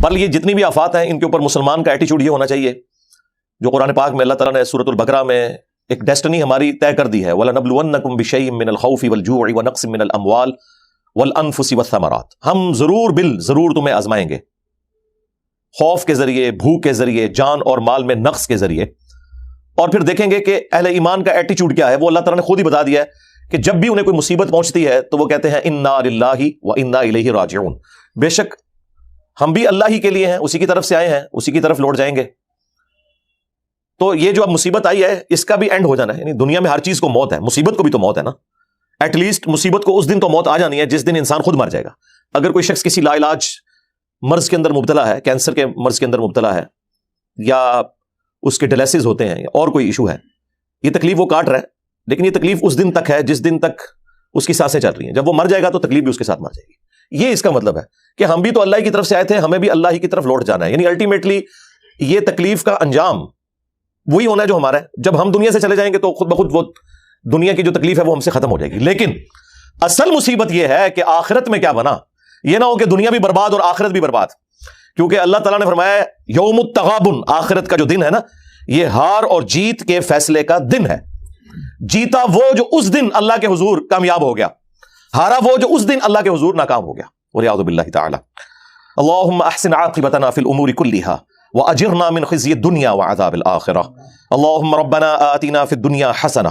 پر یہ جتنی بھی آفات ہیں ان کے اوپر مسلمان کا ایٹیچیوڈ یہ ہونا چاہیے جو قرآن پاک میں اللہ تعالیٰ نے سورۃ البقرہ میں ایک ڈیسٹنی ہماری طے کر دی ہے، وَلَنَبْلُوَنَّكُمْ بِشَيْءٍ مِّنَ الْخَوْفِ وَالْجُوعِ وَنَقْصٍ مِّنَ الْأَمْوَالِ وَالْأَنفُسِ وَالثَّمَرَاتِ، ہم ضرور تمہیں آزمائیں گے، خوف کے ذریعے، بھوک کے ذریعے، جان اور مال میں نقص کے ذریعے۔ اور پھر دیکھیں گے کہ اہل ایمان کا ایٹیچیوڈ کیا ہے، وہ اللہ تعالیٰ نے خود ہی بتا دیا ہے کہ جب بھی انہیں کوئی مصیبت پہنچتی ہے تو وہ کہتے ہیں اِنَّا لِلَّهِ وَإِنَّا إِلَيْهِ رَاجِعُونَ، بے شک ہم بھی اللہ ہی کے لیے ہیں، اسی کی طرف سے آئے ہیں، اسی کی طرف لوٹ جائیں گے۔ تو یہ جو اب مصیبت آئی ہے اس کا بھی اینڈ ہو جانا ہے، یعنی دنیا میں ہر چیز کو موت ہے، مصیبت کو بھی تو موت ہے نا، ایٹ لیسٹ مصیبت کو اس دن تو موت آ جانی ہے جس دن انسان خود مر جائے گا۔ اگر کوئی شخص کسی لا علاج مرض کے اندر مبتلا ہے، کینسر کے مرض کے اندر مبتلا ہے، یا اس کے ڈائلسس ہوتے ہیں، یا اور کوئی ایشو ہے، یہ تکلیف وہ کاٹ رہا ہے، لیکن یہ تکلیف اس دن تک ہے جس دن تک اس کی سانسیں چل رہی ہیں، جب وہ مر جائے گا تو تکلیف بھی اس کے ساتھ مر جائے گی۔ یہ اس کا مطلب ہے کہ ہم بھی تو اللہ کی طرف سے آئے تھے، ہمیں بھی اللہ ہی کی طرف لوٹ جانا ہے، یعنی الٹیمیٹلی یہ تکلیف کا انجام وہی ہونا ہے جو ہمارا ہے۔ جب ہم دنیا سے چلے جائیں گے تو خود بخود وہ دنیا کی جو تکلیف ہے وہ ہم سے ختم ہو جائے گی، لیکن اصل مصیبت یہ ہے کہ آخرت میں کیا بنا، یہ نہ ہو کہ دنیا بھی برباد اور آخرت بھی برباد، کیونکہ اللہ تعالیٰ نے فرمایا یوم التغابن، آخرت کا جو دن ہے نا، یہ ہار اور جیت کے فیصلے کا دن ہے۔ جیتا وہ جو اس دن اللہ کے حضور کامیاب ہو گیا، ہارا وہ جو اس دن اللہ کے حضور ناکام ہو گیا، والعیاذ باللہ تعالی۔ اللہم احسن عاقبتنا فی الامور کلہا واجرنا من خزی الدنیا وعذاب الآخرہ، اللہم ربنا آتنا فی الدنیا حسنہ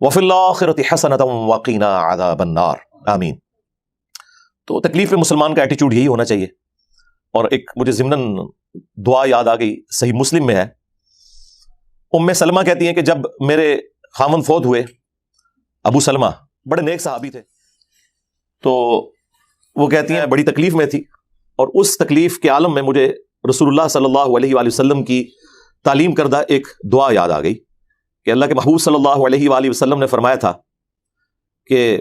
وفی الآخرۃ حسنۃ وقنا عذاب النار، آمین۔ تو تکلیف میں مسلمان کا ایٹیچیوڈ یہی ہونا چاہیے۔ اور ایک مجھے ضمناً دعا یاد آ گئی، صحیح مسلم میں ہے، ام سلمہ کہتی ہیں کہ جب میرے خامن فوت ہوئے، ابو سلمہ بڑے نیک صحابی تھے، تو وہ کہتی ہیں بڑی تکلیف میں تھی، اور اس تکلیف کے عالم میں مجھے رسول اللہ صلی اللہ علیہ وآلہ وسلم کی تعلیم کردہ ایک دعا یاد آ گئی کہ اللہ کے محبوب صلی اللہ علیہ وآلہ وسلم نے فرمایا تھا کہ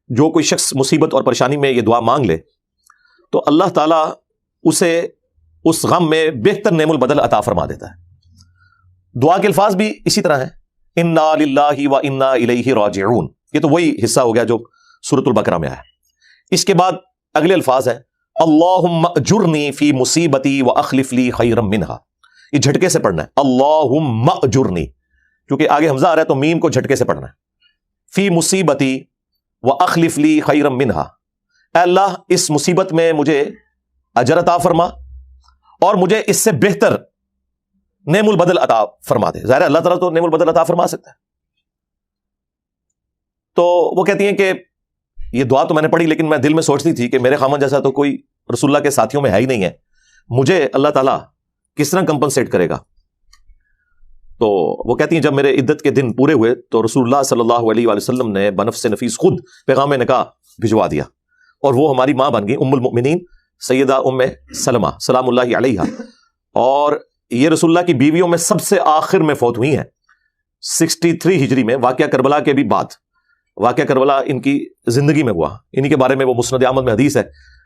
جو کوئی شخص مصیبت اور پریشانی میں یہ دعا مانگ لے تو اللہ تعالیٰ اسے اس غم میں بہتر نعم البدل عطا فرما دیتا ہے۔ دعا کے الفاظ بھی اسی طرح ہیں، انا للہ و انا الیہ راجعون، یہ تو وہی حصہ ہو گیا جو سورۃ البقرہ میں آیا۔ اس کے بعد اگلے الفاظ ہیں اللہم اجرنی فی مصیبتی و اخلف لی خیرا منہا، یہ جھٹکے سے پڑھنا ہے، اللہم اجرنی، کیونکہ آگے حمزہ آ رہا ہے تو میم کو جھٹکے سے پڑھنا ہے، فی مصیبتی و اخلف لی خیرا منہا، اے اللہ اس مصیبت میں مجھے اجر عطا فرما اور مجھے اس سے بہتر نعم البدل عطا فرما دے۔ ظاہر ہے اللہ تعالیٰ تو نعم البدل عطا فرما سکتا ہے۔ تو وہ کہتی ہیں کہ یہ دعا تو میں نے پڑھی، لیکن میں دل میں سوچتی تھی کہ میرے خامن جیسا تو کوئی رسول اللہ کے ساتھیوں میں ہے ہی نہیں ہے، مجھے اللہ تعالیٰ کس طرح کمپنسیٹ کرے گا۔ تو وہ کہتی ہیں جب میرے عدت کے دن پورے ہوئے تو رسول اللہ صلی اللہ علیہ وآلہ وسلم نے بنفس نفیس خود پیغام نکاح بھجوا دیا، اور وہ ہماری ماں بن گئی ام المؤمنین سیدہ ام سلمہ سلام اللہ علیہا، اور یہ رسول اللہ کی بیویوں میں سب سے آخر میں فوت ہوئی ہیں 63 ہجری میں، واقعہ کربلا کے بھی بعد۔ واقعہ کربلا ان کی زندگی میں ہوا، انہی کے بارے میں وہ مسند احمد میں حدیث ہے،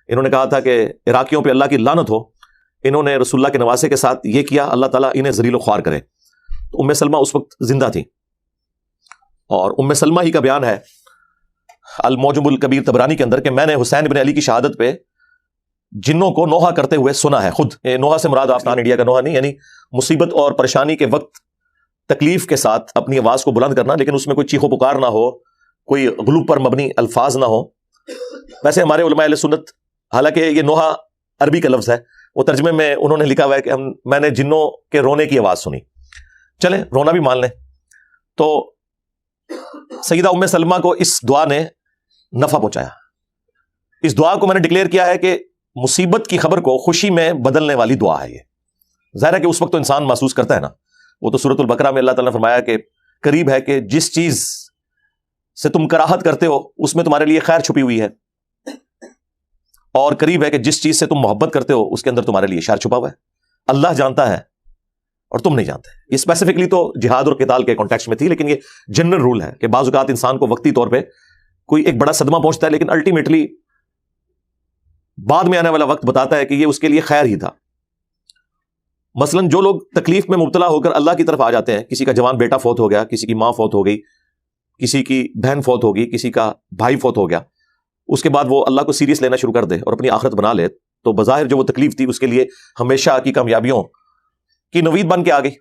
انہوں نے کہا تھا کہ عراقیوں پہ اللہ کی لعنت ہو، انہوں نے رسول اللہ کے نواسے کے ساتھ یہ کیا، اللہ تعالیٰ انہیں ذلیل و خوار کرے۔ تو ام سلمہ اس وقت زندہ تھی، اور ام سلمہ ہی کا بیان ہے المعجم الکبیر طبرانی کے اندر کہ میں نے حسین بن علی کی شہادت پہ جنوں کو نوحہ کرتے ہوئے سنا ہے خود۔ نوحہ سے مراد آفتان انڈیا کا نوحہ نہیں، یعنی مصیبت اور پریشانی کے وقت تکلیف کے ساتھ اپنی آواز کو بلند کرنا، لیکن اس میں کوئی چیخ و پکار نہ ہو، کوئی غلو پر مبنی الفاظ نہ ہو۔ ویسے ہمارے علماء اہل سنت، حالانکہ یہ نوحہ عربی کا لفظ ہے، وہ ترجمے میں انہوں نے لکھا ہوا ہے کہ میں نے جنوں کے رونے کی آواز سنی، چلیں رونا بھی مان لیں۔ تو سیدہ ام سلمہ کو اس دعا نے نفع پہنچایا۔ اس دعا کو میں نے ڈکلیئر کیا ہے کہ مصیبت کی خبر کو خوشی میں بدلنے والی دعا ہے۔ یہ ظاہر ہے کہ اس وقت تو انسان محسوس کرتا ہے نا، وہ تو سورۃ البقرہ میں اللہ تعالیٰ نے فرمایا کہ قریب ہے کہ جس چیز سے تم کراہت کرتے ہو اس میں تمہارے لیے خیر چھپی ہوئی ہے، اور قریب ہے کہ جس چیز سے تم محبت کرتے ہو اس کے اندر تمہارے لیے شر چھپا ہوا ہے۔ اللہ جانتا ہے اور تم نہیں جانتے۔ یہ اسپیسیفکلی تو جہاد اور قتال کے کانٹیکسٹ میں تھی، لیکن یہ جنرل رول ہے کہ بعض اوقات انسان کو وقتی طور پہ کوئی ایک بڑا صدمہ پہنچتا ہے، لیکن الٹیمیٹلی بعد میں آنے والا وقت بتاتا ہے کہ یہ اس کے لیے خیر ہی تھا۔ مثلا جو لوگ تکلیف میں مبتلا ہو کر اللہ کی طرف آ جاتے ہیں، کسی کا جوان بیٹا فوت ہو گیا، کسی کی ماں فوت ہو گئی، کسی کی بہن فوت ہوگی، کسی کا بھائی فوت ہو گیا، اس کے بعد وہ اللہ کو سیریس لینا شروع کر دے اور اپنی آخرت بنا لے، تو بظاہر جو وہ تکلیف تھی اس کے لیے ہمیشہ کی کامیابیوں کی نوید بن کے آ گئی.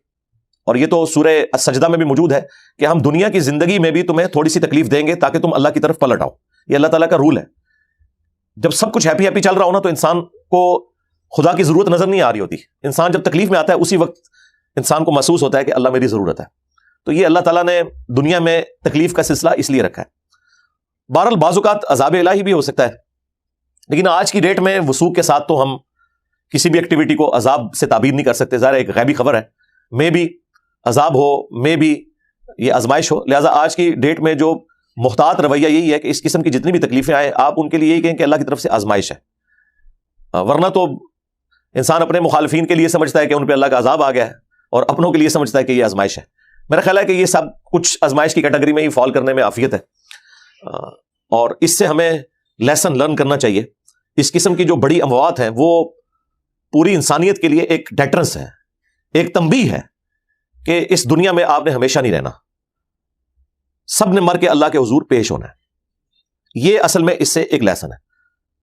اور یہ تو سورہ السجدہ میں بھی موجود ہے کہ ہم دنیا کی زندگی میں بھی تمہیں تھوڑی سی تکلیف دیں گے تاکہ تم اللہ کی طرف پلٹ آؤ. یہ اللہ تعالیٰ کا رول ہے. جب سب کچھ ہیپی ہیپی چل رہا ہو نا تو انسان کو خدا کی ضرورت نظر نہیں آ رہی ہوتی. انسان جب تکلیف میں آتا ہے اسی وقت انسان کو محسوس ہوتا ہے کہ اللہ میری ضرورت ہے. تو یہ اللہ تعالیٰ نے دنیا میں تکلیف کا سلسلہ اس لیے رکھا ہے. بہرحال بعض اوقات عذاب الہی بھی ہو سکتا ہے, لیکن آج کی ڈیٹ میں وثوق کے ساتھ تو ہم کسی بھی ایکٹیویٹی کو عذاب سے تعبیر نہیں کر سکتے. ظاہر ایک غیبی خبر ہے, میں بھی عذاب ہو, میں بھی یہ آزمائش ہو. لہٰذا آج کی ڈیٹ میں جو محتاط رویہ یہی ہے کہ اس قسم کی جتنی بھی تکلیفیں آئیں آپ ان کے لیے یہی کہیں کہ اللہ کی طرف سے آزمائش ہے. ورنہ تو انسان اپنے مخالفین کے لیے سمجھتا ہے کہ ان پہ اللہ کا عذاب آ گیا ہے اور اپنوں کے لیے سمجھتا ہے کہ یہ آزمائش ہے. میرا خیال ہے کہ یہ سب کچھ آزمائش کی کیٹیگری میں ہی فال کرنے میں عافیت ہے, اور اس سے ہمیں لیسن لرن کرنا چاہیے. اس قسم کی جو بڑی اموات ہیں وہ پوری انسانیت کے لیے ایک ڈیٹرنس ہے, ایک تنبیہ ہے کہ اس دنیا میں آپ نے ہمیشہ نہیں رہنا, سب نے مر کے اللہ کے حضور پیش ہونا ہے. یہ اصل میں اس سے ایک لیسن ہے.